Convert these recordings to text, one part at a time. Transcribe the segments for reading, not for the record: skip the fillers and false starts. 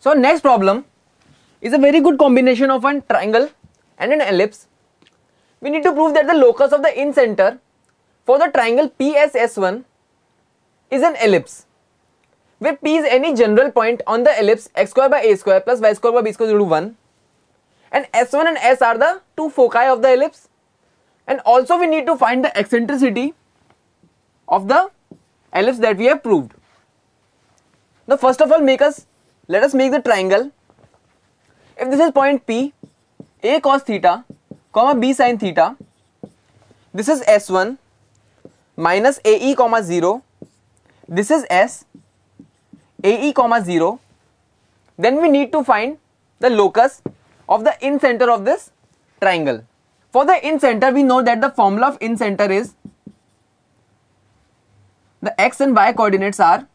So next problem is a very good combination of a triangle and an ellipse. We need to prove that the locus of the incenter for the triangle PSS1 is an ellipse, where P is any general point on the ellipse x square by a square plus y square by b square equal to 1, and S1 and S are the two foci of the ellipse, and also we need to find the eccentricity of the ellipse that we have proved. Now first of all let us make the triangle. If this is point P, a cos theta, comma b sin theta, this is S1 minus AE comma 0, this is S, AE comma 0, then we need to find the locus of the incenter of this triangle. For the incenter, we know that the formula of incenter is the x and y coordinates are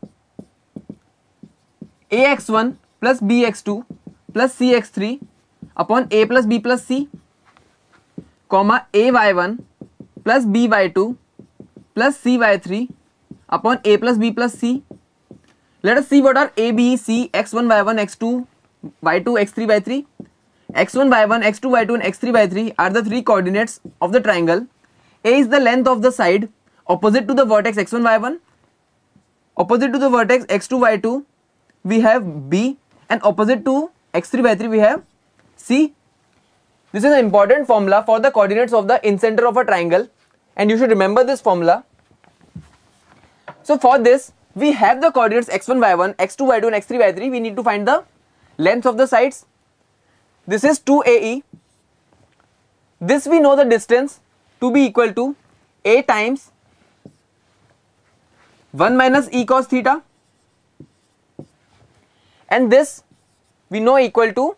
ax1 plus bx2 plus cx3 upon a plus b plus c, comma ay1 plus by2 plus cy3 upon a plus b plus c. Let us see what are a, b, c, x1, y1, x2, y2, x3, y3. x1, y1, x2, y2 and x3, y3 are the three coordinates of the triangle. A is the length of the side opposite to the vertex x1, y1. Opposite to the vertex x2, y2 we have b, and opposite to x3, y3 we have c. This is an important formula for the coordinates of the incenter of a triangle, and you should remember this formula. So for this we have the coordinates x1, y1, x2, y2 and x3, y3. We need to find the length of the sides. This is 2AE. This we know the distance to be equal to a times 1 minus e cos theta, and this we know equal to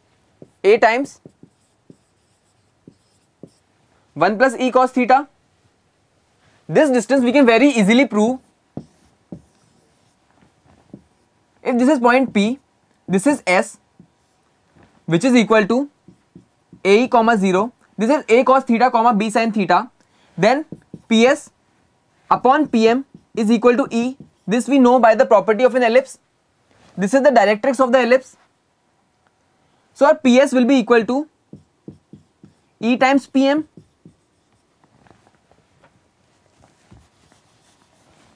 a times 1 plus e cos theta. This distance we can very easily prove. If this is point P, this is S, which is equal to AE comma 0, this is a cos theta comma b sin theta, then PS upon PM is equal to E. This we know by the property of an ellipse. This is the directrix of the ellipse. So our PS will be equal to E times PM.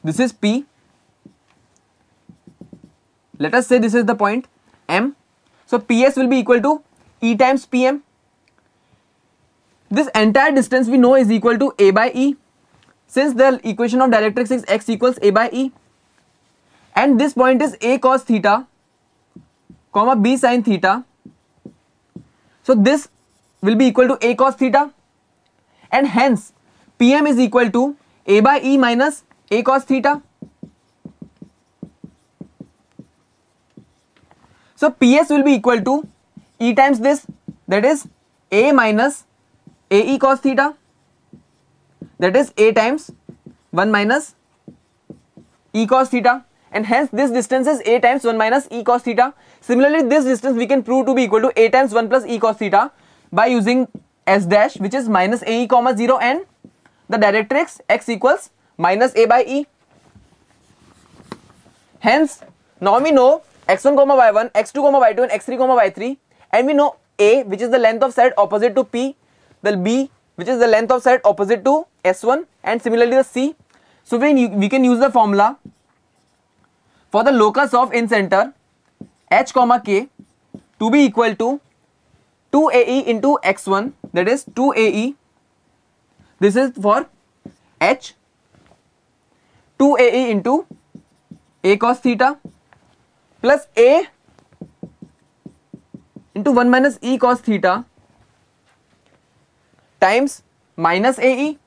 This is P. Let us say this is the point M. So PS will be equal to E times PM. This entire distance we know is equal to A by E, since the equation of directrix is x equals A by E. And this point is A cos theta, comma B sin theta. So this will be equal to A cos theta, and hence PM is equal to A by E minus A cos theta. So PS will be equal to E times this, that is A minus AE cos theta, that is A times 1 minus E cos theta, and hence this distance is A times 1 minus E cos theta. Similarly, this distance we can prove to be equal to A times 1 plus E cos theta by using S dash, which is minus AE comma 0, and the directrix x equals minus A by E. Hence now we know x1 comma y1, x2 comma y2 and x3 comma y3, and we know A, which is the length of side opposite to P, the B, which is the length of side opposite to S1, and similarly the C. So we can use the formula for the locus of incenter h comma k to be equal to 2AE into x1, that is 2AE, this is for h, 2AE into A cos theta plus A into 1 minus E cos theta times minus AE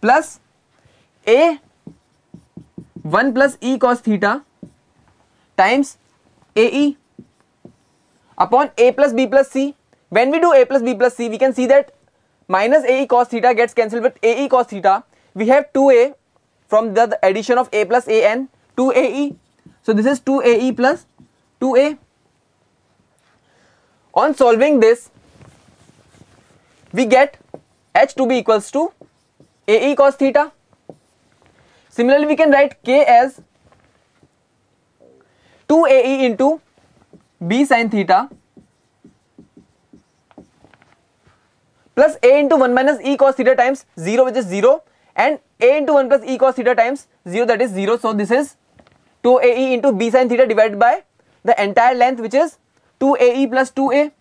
plus A 1 plus E cos theta times AE upon A plus B plus C. When we do A plus B plus C, we can see that minus AE cos theta gets cancelled with AE cos theta. We have 2A from the addition of A plus A and 2AE. So this is 2AE plus 2A. On solving this, we get H to be equals to AE cos theta. Similarly, we can write K as 2AE into B sin theta plus A into 1 minus E cos theta times 0, which is 0, and A into 1 plus E cos theta times 0, that is 0. So this is 2AE into B sin theta divided by the entire length, which is 2AE plus 2A.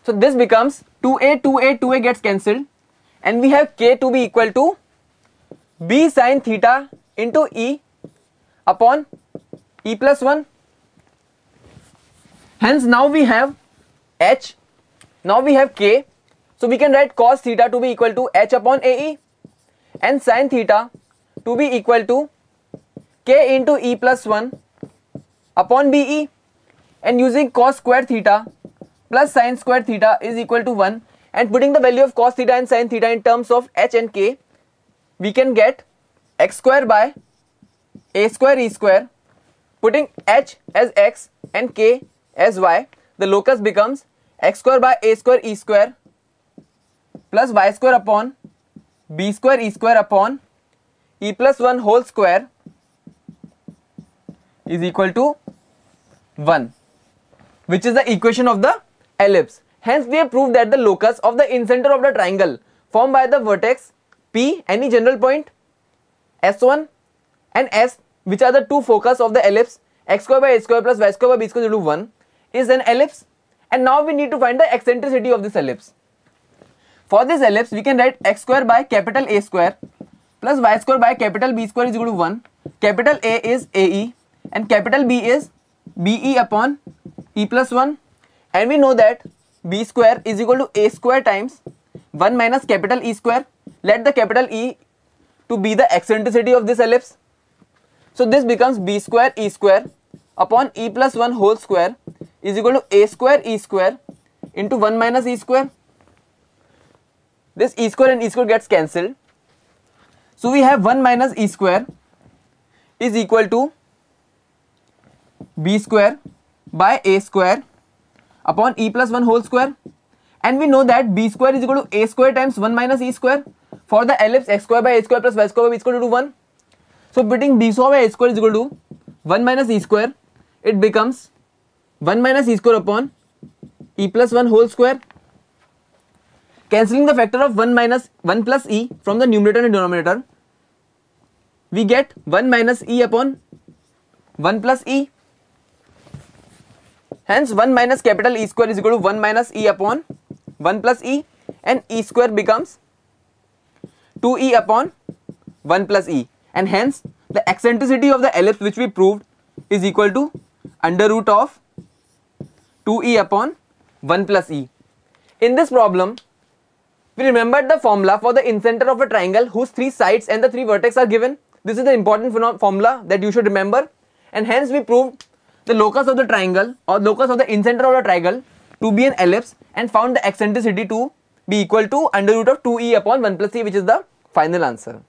So this becomes 2A gets cancelled, and we have K to be equal to B sin theta into E upon E plus 1. Hence now we have H, now we have K, so we can write cos theta to be equal to H upon AE and sin theta to be equal to K into E plus 1 upon BE, and using cos square theta plus sin square theta is equal to 1, and putting the value of cos theta and sin theta in terms of H and K, we can get x square by A square E square. Putting H as x and K as y, the locus becomes x square by A square E square plus y square upon B square E square upon E plus 1 whole square is equal to 1, which is the equation of the ellipse. Hence we have proved that the locus of the incenter of the triangle formed by the vertex P, any general point S1 and S, which are the two focus of the ellipse, x square by A square plus y square by B square equal to 1, is an ellipse. And now we need to find the eccentricity of this ellipse. For this ellipse, we can write x square by capital A square plus y square by capital B square is equal to 1. Capital A is AE and capital B is BE upon E plus 1. And we know that B square is equal to A square times 1 minus capital E square. Let the capital E to be the eccentricity of this ellipse. So this becomes B square E square upon E plus 1 whole square is equal to A square E square into 1 minus E square. This E square and E square gets cancelled. So we have 1 minus E square is equal to B square by A square upon E plus 1 whole square, and we know that B square is equal to A square times 1 minus E square. For the ellipse, x square by A square plus y square by B square to 1. So putting B square by A square is equal to 1 minus E square, it becomes 1 minus E square upon E plus 1 whole square. Cancelling the factor of 1 minus 1 plus E from the numerator and denominator, we get 1 minus E upon 1 plus E. Hence 1 minus capital E square is equal to 1 minus E upon 1 plus E, and E square becomes 2E upon 1 plus E, and hence the eccentricity of the ellipse which we proved is equal to under root of 2E upon 1 plus E. In this problem, we remembered the formula for the incenter of a triangle whose 3 sides and the 3 vertex are given. This is the important formula that you should remember, and hence we proved the locus of the triangle or locus of the incenter of the triangle to be an ellipse, and found the eccentricity to be equal to under root of 2E upon 1 plus E, which is the final answer.